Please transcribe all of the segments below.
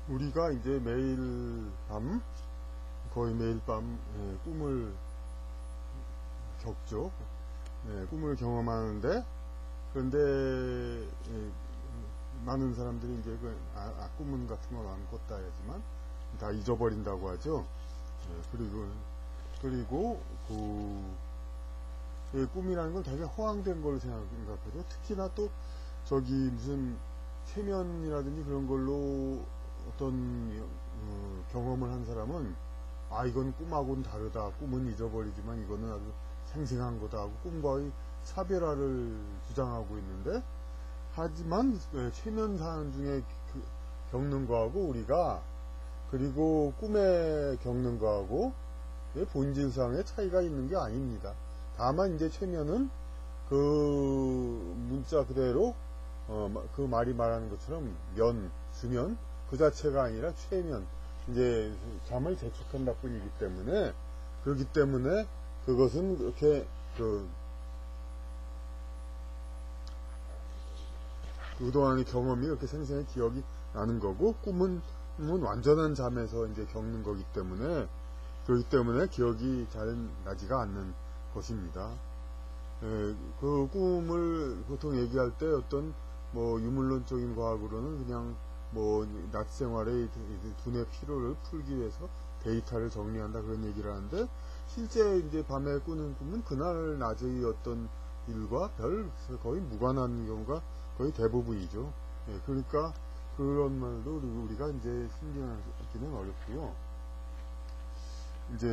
우리가 이제 매일 밤, 거의 매일 밤 꿈을 겪죠. 꿈을 경험하는데, 그런데 많은 사람들이 이제 꿈은 같은 건 안 꿨다 하지만 다 잊어버린다고 하죠. 그리고 꿈이라는 건 되게 허황된 걸로 생각하죠. 특히나 또 저기 무슨 최면이라든지 그런 걸로 어떤 경험을 한 사람은 이건 꿈하고는 다르다, 꿈은 잊어버리지만 이거는 아주 생생한 거다 하고 꿈과의 차별화를 주장하고 있는데, 하지만 최면 사안 중에 겪는 거하고 우리가, 그리고 꿈에 겪는 거하고 본질상의 차이가 있는 게 아닙니다. 다만 이제 최면은 그 문자 그대로 그 말이 말하는 것처럼 수면 그 자체가 아니라 최면, 이제 잠을 재촉한다 뿐이기 때문에, 그렇기 때문에 그것은 그렇게 그동안의 경험이 이렇게 생생히 기억이 나는 거고, 꿈은 완전한 잠에서 이제 겪는 거기 때문에, 그렇기 때문에 기억이 잘 나지가 않는 것입니다. 그 꿈을 보통 얘기할 때 어떤 유물론적인 과학으로는 그냥 낮 생활의 두뇌 피로를 풀기 위해서 데이터를 정리한다, 그런 얘기를 하는데, 실제 이제 밤에 꾸는 꿈은 그날 낮의 어떤 일과 거의 무관한 경우가 거의 대부분이죠. 그러니까 그런 말도 우리가 이제 신기하기는 어렵고요. 이제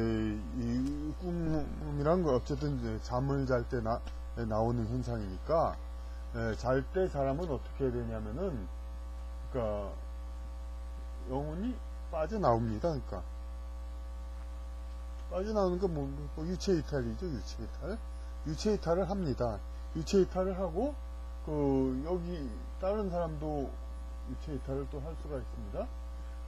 이 꿈이란 건 어쨌든 이제 잠을 잘 때 나오는 현상이니까, 잘 때 사람은 어떻게 되냐면은, 그러니까 영혼이 빠져나옵니다. 그러니까 빠져나오는 건 유체이탈이죠. 유체이탈을 합니다. 유체이탈을 하고 여기 다른 사람도 유체이탈을 또 할 수가 있습니다.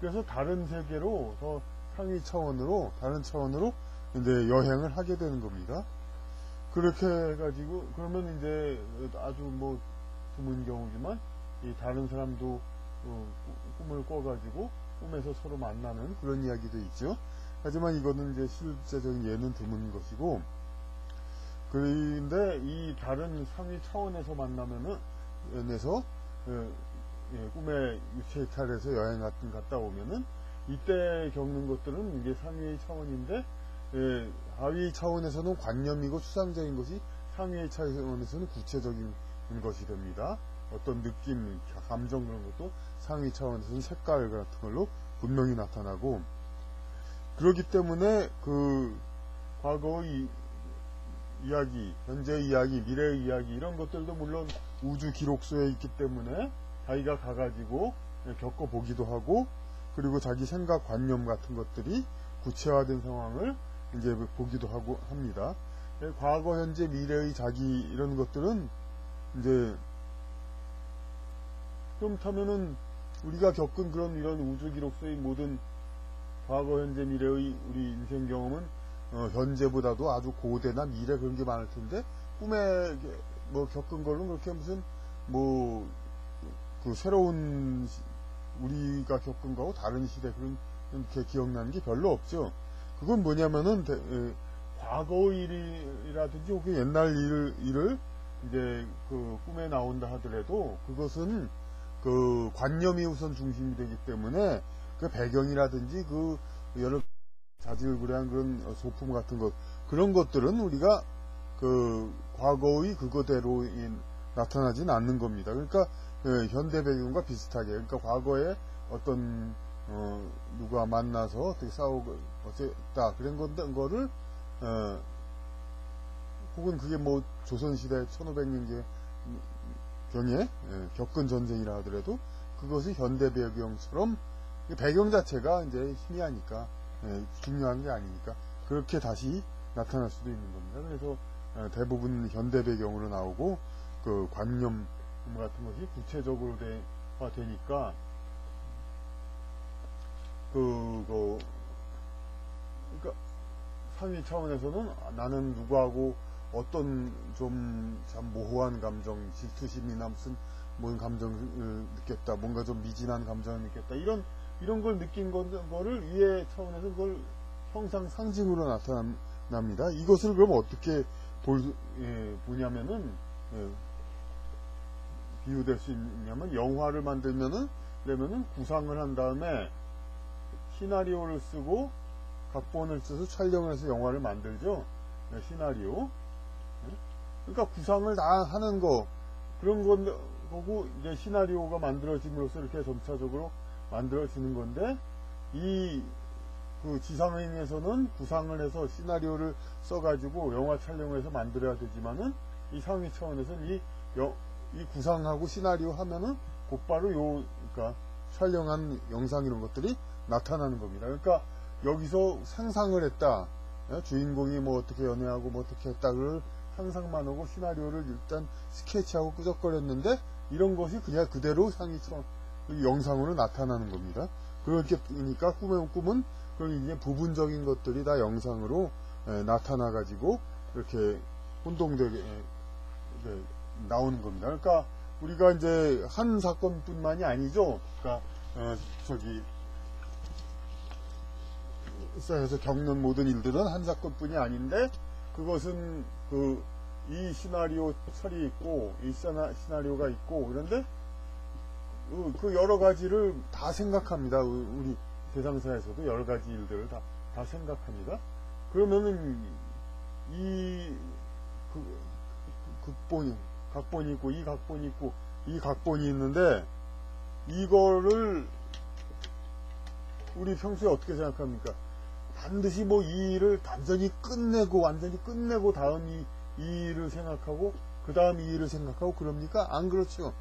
그래서 다른 세계로, 더 상위 차원으로, 다른 차원으로 이제 여행을 하게 되는 겁니다. 그렇게 해가지고, 그러면 이제 아주 드문 경우지만 이 다른 사람도 꿈을 꿔가지고 꿈에서 서로 만나는 그런 이야기도 있죠. 하지만 이거는 이제 실제적인 예는 드문 것이고, 그런데 이 다른 상위 차원에서 만나면은, 꿈의 유체이탈에서 여행 갔다 오면은, 이때 겪는 것들은 이게 상위 차원인데, 하위 차원에서는 관념이고 추상적인 것이, 상위 차원에서는 구체적인 것이 됩니다. 어떤 느낌, 감정 그런 것도 상위 차원에서는 색깔 같은 걸로 분명히 나타나고, 그렇기 때문에 과거의 이야기, 현재의 이야기, 미래의 이야기, 이런 것들도 물론 우주 기록소에 있기 때문에 자기가 가가지고 겪어보기도 하고, 그리고 자기 생각, 관념 같은 것들이 구체화된 상황을 이제 보기도 하고 합니다. 과거, 현재, 미래의 자기, 이런 것들은 이제, 그렇다면은 우리가 겪은 이런 우주 기록소의 모든 과거, 현재, 미래의 우리 인생 경험은 현재보다도 아주 고대나 미래 그런 게 많을 텐데, 꿈에 겪은 걸로는 그렇게 무슨 새로운 우리가 겪은 거하고 다른 시대 그렇게 기억나는 게 별로 없죠. 그건 뭐냐면은 과거의 일이라든지 혹은 옛날 일을 이제 꿈에 나온다 하더라도, 그것은 관념이 우선 중심이 되기 때문에 배경이라든지 여러 자질구레한 그런 소품 같은 것, 그런 것들은 우리가 과거의 그거대로 나타나진 않는 겁니다. 그러니까 현대 배경과 비슷하게, 그러니까 과거에 어떤 누가 만나서 어떻게 싸우고 어쨌다 그런 거를 혹은 그게 조선시대 1500년 경에 겪은 전쟁이라 하더라도, 그것이 현대 배경처럼 배경 자체가 이제 희미하니까, 중요한 게 아니니까 그렇게 다시 나타날 수도 있는 겁니다. 그래서 대부분 현대 배경으로 나오고, 관념 같은 것이 구체적으로 되니까, 그러니까 상위 차원에서는 나는 누구하고 어떤 참 모호한 감정, 질투심이나 무슨 감정을 느꼈다, 뭔가 좀 미진한 감정을 느꼈다, 이런 이런 걸 느낀 거를 위의 차원에서 그걸 형상 상징으로 나타납니다. 이것을 그럼 어떻게 보냐면은, 비유될 수 있냐면, 영화를 만들면은, 그러면은 구상을 한 다음에 시나리오를 쓰고 각본을 써서 촬영을 해서 영화를 만들죠. 시나리오. 그러니까 구상을 다 하는 거, 그런 거고, 이제 시나리오가 만들어짐으로써 이렇게 점차적으로 만들어지는 건데, 그 지상행에서는 구상을 해서 시나리오를 써가지고 영화 촬영해서 만들어야 되지만은, 이 상위 차원에서는 이 구상하고 시나리오 하면은 곧바로 그러니까 촬영한 영상 이런 것들이 나타나는 겁니다. 그러니까 여기서 상상을 했다. 주인공이 뭐 어떻게 연애하고 뭐 어떻게 했다를 상상만 하고 시나리오를 일단 스케치하고 끄적거렸는데 이런 것이 그냥 그대로 상위처럼 영상으로 나타나는 겁니다. 그렇게 그러니까 꿈은 그런 이제 부분적인 것들이 다 영상으로 나타나 가지고 이렇게 혼동되게 나오는 겁니다. 그러니까 우리가 이제 한 사건뿐만이 아니죠. 그러니까 일상에서 겪는 모든 일들은 한 사건뿐이 아닌데, 그것은 이 시나리오 철이 있고 이 시나리오가 있고, 그런데 그 여러 가지를 다 생각합니다. 우리 대상사에서도 여러 가지 일들을 다 생각합니다. 그러면은 각본이 있고 이 각본이 있고 이 각본이 있는데, 이거를 우리 평소에 어떻게 생각합니까? 반드시 뭐 이 일을 완전히 끝내고 다음 이 일을 생각하고 그 다음 이 일을 생각하고 그럽니까? 안 그렇죠.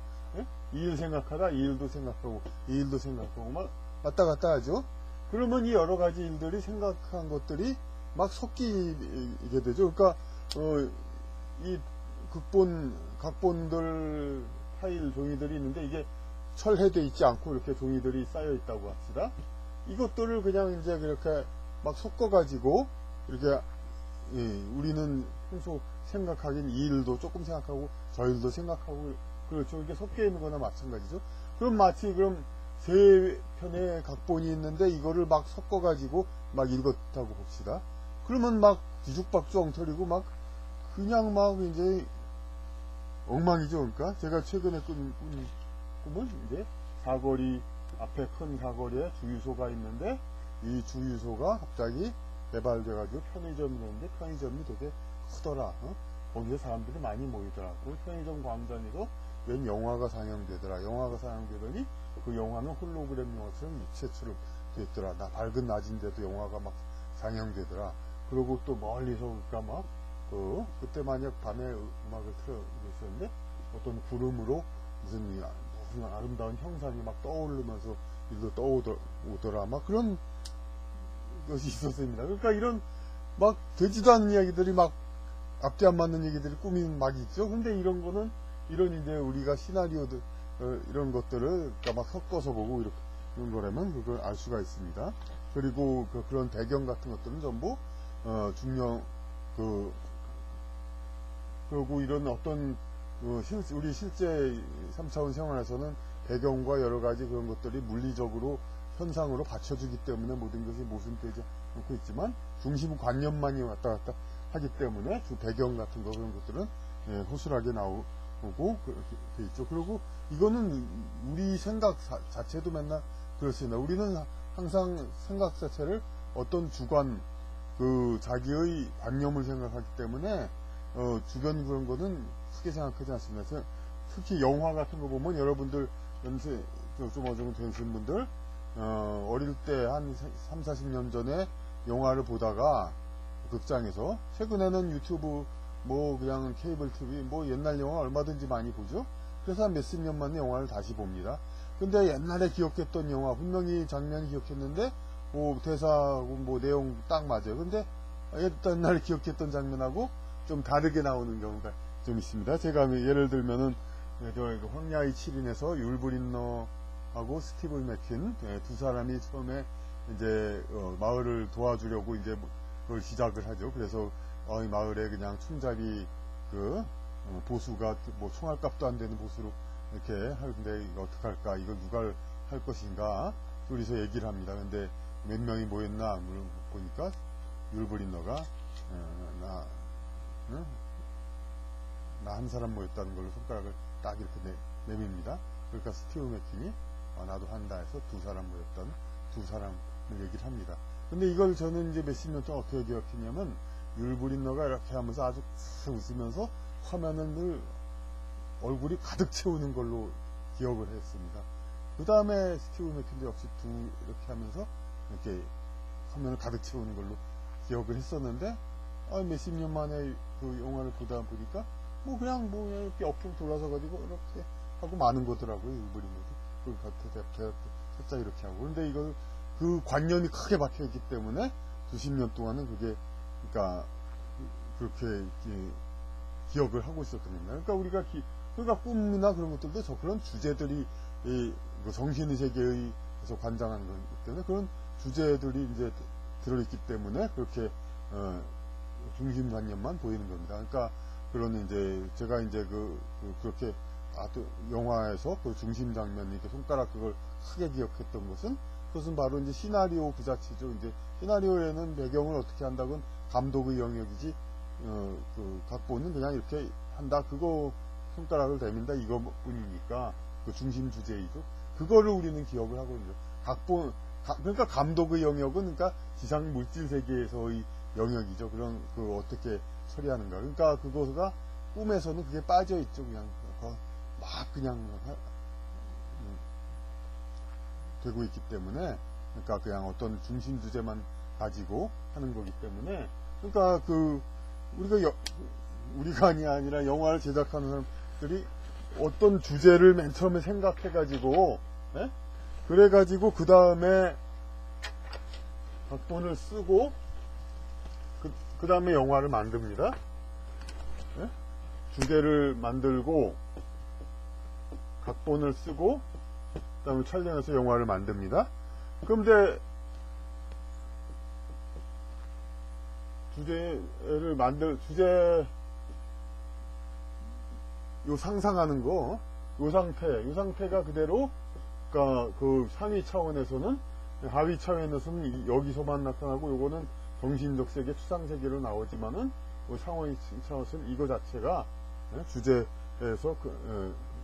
이 일 생각하다 이 일도 생각하고 이 일도 생각하고 막 왔다 갔다 하죠. 그러면 이 여러 가지 일들이 생각한 것들이 막 섞이게 되죠. 그러니까 이 각본들 파일 종이들이 있는데, 이게 철해되어 있지 않고 이렇게 종이들이 쌓여 있다고 합시다. 이것들을 그냥 이제 그렇게 막 섞어가지고 이렇게 우리는 평소 생각하긴 이 일도 조금 생각하고 저 일도 생각하고 그렇죠. 이게 섞여 있는 거나 마찬가지죠. 그럼 마치 세 편의 각본이 있는데 이거를 막 섞어가지고 막 읽었다고 봅시다. 그러면 막 뒤죽박죽 엉터리고 그냥 이제 엉망이죠. 그러니까 제가 최근에 꾼 꿈은 이제 사거리 앞에 큰 사거리에 주유소가 있는데, 이 주유소가 갑자기 개발돼가지고 편의점이 되는데 편의점이 되게 크더라. 거기에 사람들이 많이 모이더라. 그 편의점 광장에서 웬 영화가 상영되더라. 영화가 상영되더니 그 영화는 홀로그램 영화처럼 유체처럼 됐더라. 밝은 낮인데도 영화가 막 상영되더라. 그리고 또 멀리서 그러니까 그때 만약 밤에 음악을 틀어주셨는데 어떤 구름으로 무슨 아름다운 형상이 막 떠오르면서 일도 떠오더라. 그런 것이 있었습니다. 그러니까 이런 되지도 않는 이야기들이 앞뒤 안 맞는 얘기들이 꿈이 있죠. 근데 이런 거는 이런 이제 우리가 시나리오들 이런 것들을 그러니까 섞어서 보고 이런 거라면 그걸 알 수가 있습니다. 그리고 그런 배경 같은 것들은 전부 그리고 이런 어떤 우리 실제 3차원 생활에서는 배경과 여러 가지 그런 것들이 물리적으로 현상으로 받쳐주기 때문에 모든 것이 모순되지 않고 있지만, 중심 관념만이 왔다 갔다 하기 때문에 배경 같은 그런 것들은 호술하게 나오고 그렇게 돼 있죠. 그리고 이거는 우리 생각 자체도 맨날 그렇습니다. 우리는 항상 생각 자체를 어떤 주관 자기의 관념을 생각하기 때문에 주변 그런 거는 크게 생각하지 않습니다. 특히 영화 같은 거 보면 여러분들 연세 좀 어느 정도 되신 분들 어릴 때 한 3, 40년 전에 영화를 보다가 극장에서, 최근에는 유튜브 그냥 케이블 TV 옛날 영화 얼마든지 많이 보죠. 그래서 한 몇십 년 만에 영화를 다시 봅니다. 근데 옛날에 기억했던 영화 분명히 장면이 기억했는데 대사하고 내용 딱 맞아요. 근데 옛날에 기억했던 장면하고 좀 다르게 나오는 경우가 좀 있습니다. 제가 예를 들면은 황야의 7인에서 율브린너하고 스티븐 맥퀸 두 사람이 처음에 이제 마을을 도와주려고 이제 그걸 시작을 하죠. 그래서 이 마을에 그냥 총잡이 보수가 총알값도 안 되는 보수로 이렇게 하는데 이거 어떡할까, 이걸 누가 할 것인가 둘이서 얘기를 합니다. 근데 몇 명이 모였나 보니까 율브린너가 나 한 사람 모였다는 걸로 손가락을 딱 이렇게 내밉니다. 그러니까 스티브 맥퀸이 나도 한다 해서 두 사람 모였던 두 사람을 얘기를 합니다. 근데 이걸 저는 이제 몇십 년 동안 어떻게 기억했냐면 율브린너가 이렇게 하면서 아주 웃으면서 화면을 늘 얼굴이 가득 채우는 걸로 기억을 했습니다. 그 다음에 스티브 맥퀸도 역시 이렇게 하면서 이렇게 화면을 가득 채우는 걸로 기억을 했었는데 몇십 년 만에 그 영화를 보다 보니까 그냥 이렇게 옆으로 돌아서 가지고 이렇게 하고 마는 거더라고요. 율브린너도 그 겉에 살짝 이렇게 하고. 그런데 이걸 그 관념이 크게 박혀 있기 때문에 수십 년 동안은 그게 그러니까 그렇게 기억을 하고 있었던 겁니다. 그러니까 우리가 그러니까 꿈이나 그런 것들도 그런 주제들이 정신의 세계에서 관장하는 거기 때문에 그런 주제들이 이제 들어있기 때문에 그렇게 중심관념만 보이는 겁니다. 그러니까 그런 이제 제가 이제 그렇게 영화에서 그 중심 장면 이렇게 손가락 그걸 크게 기억했던 그것은 바로 이제 시나리오 그 자체죠. 이제 시나리오에는 배경을 어떻게 한다곤 감독의 영역이지 그 각본은 그냥 이렇게 한다 그거 손가락을 대민다 이거뿐이니까 그 중심 주제이죠. 그거를 우리는 기억을 하고 있는 각본 그러니까 감독의 영역은 그러니까 지상 물질 세계에서의 영역이죠. 그런 어떻게 처리하는가. 그러니까 그거가 꿈에서는 그게 빠져 있죠. 그냥 막 그냥 되고 있기 때문에 그러니까 그냥 어떤 중심 주제만 가지고 하는 거기 때문에 그러니까 우리가 아니라 영화를 제작하는 사람들이 어떤 주제를 맨 처음에 생각해 가지고 그래 가지고 그 다음에 각본을 쓰고 그 다음에 영화를 만듭니다. 주제를 만들고 각본을 쓰고 그 다음에 촬영해서 영화를 만듭니다. 그런데 주제 상상하는 거 요 상태가 그대로 그러니까 그 상위 차원에서는 하위 차원에서는 여기서만 나타나고 요거는 정신적 세계 추상 세계로 나오지만은 상위 차원에서는 이거 자체가 주제에서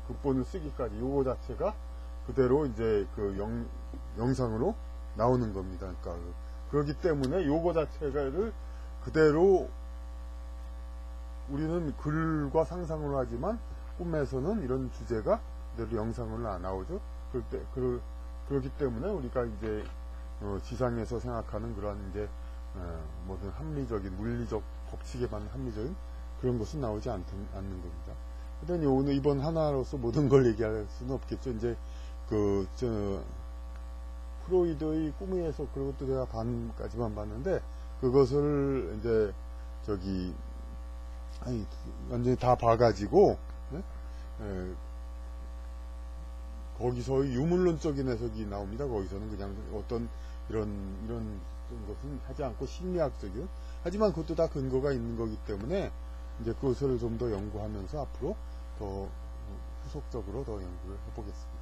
극본을 쓰기까지 요거 자체가 그대로 이제 영상으로 나오는 겁니다. 그러니까 그렇기 때문에 요거 자체를 그대로 우리는 글과 상상으로 하지만 꿈에서는 이런 주제가 그대로 영상으로 나오죠. 그렇기 때문에 우리가 이제 지상에서 생각하는 그런 이제 모든 합리적인 물리적 법칙에 맞는 합리적인 그런 것은 나오지 않는 겁니다. 하여튼 오늘 이번 하나로서 모든 걸 얘기할 수는 없겠죠. 이제 프로이드의 꿈에서 그런 것도 제가 반까지만 봤는데 그것을 이제 완전히 다 봐가지고 거기서의 유물론적인 해석이 나옵니다. 거기서는 그냥 어떤 이런 것은 하지 않고 심리학적인 하지만 그것도 다 근거가 있는 거기 때문에 이제 그것을 좀 더 연구하면서 앞으로 더 후속적으로 더 연구를 해보겠습니다.